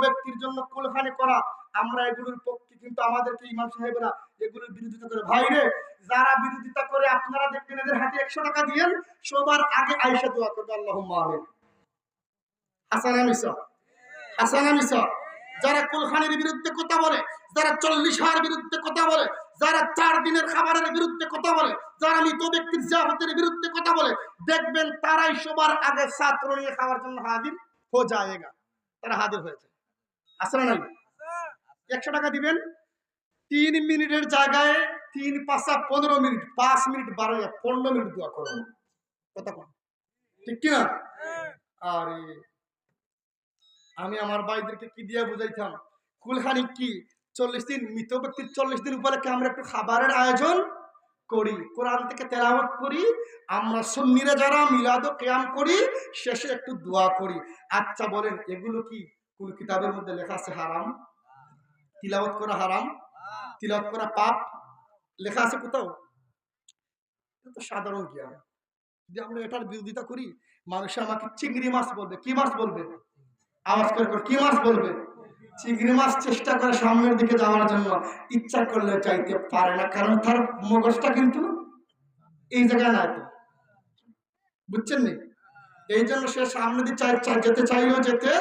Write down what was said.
ব্যক্তির জন্য কুলখানি করা, আমরা এগুলোর পক্ষে, কিন্তু আমাদেরকে ইমাম সাহেবরা এগুলোর বিরোধিতা করে। ভাইরে, যারা বিরোধিতা করে আপনারা দেখবেন এদের হাতে 100 টাকা দিয়েন, সবার আগে আয়েশা দোয়া করবে আল্লাহুম্মা আমিন। হাসানা মিসা, হাসানা মিসা। যারা কুলখানির বিরুদ্ধে কথা বলে, যারা 40 বিরুদ্ধে কথা বলে, যারা 4 দিনের খাবারের বিরুদ্ধে কথা বলে, যারা মৃত ব্যক্তির জিয়াফতের বিরুদ্ধে কথা বলে, দেখবেন তারাই সবার আগে ছাত্র নিয়ে খাওয়ার জন্য হাজির হয়ে যায়গা। তারা হাজির হয়েছে, আসলে নাই? 100 টাকা দিবেন, 3 মিনিটের জায়গায় 3 5 15 মিনিট, 5 মিনিট 12 15 মিনিট দোয়া করবেন। কথা কোন ঠিক কিনা? আরে আমি আমার ভাইদেরকে কি দিয়ে বুঝাইতাম, কুলখানি কি 40 দিন, মৃত ব্যক্তির 40 দিন উপলক্ষে আমরা একটু খাবারের আয়োজন করি, কোরআন থেকে তেলাওয়াত করি, আমরা সুন্নিরা যারা মিলাদ ও কিয়াম করি, শেষে একটু দোয়া করি। আচ্ছা বলেন, এগুলো কি কোন কিতাবের মধ্যে লেখা আছে হারাম? তিলাওয়াত করা হারাম, তিলাওয়াত করা পাপ লেখা আছে কোথাও? এটা তো সাধারণ জ্ঞান। যদি আমরা এটার বিরোধিতা করি, মানুষ আমাকে চিংড়ি মাছ বলবে। কি মাছ বলবে? আওয়াজ করে কি মাছ বলবে? চিংড়ি মাছ। চেষ্টা করে সামনের দিকে যাওয়ার জন্য, ইচ্ছা করলে চাইতে পারে না, কারণ তার মগজটা কিন্তু এই জায়গায় নাই। তো বুঝছেন নি? এই জন্য সে সামনে দিয়ে যেতে চাইলেও যেতে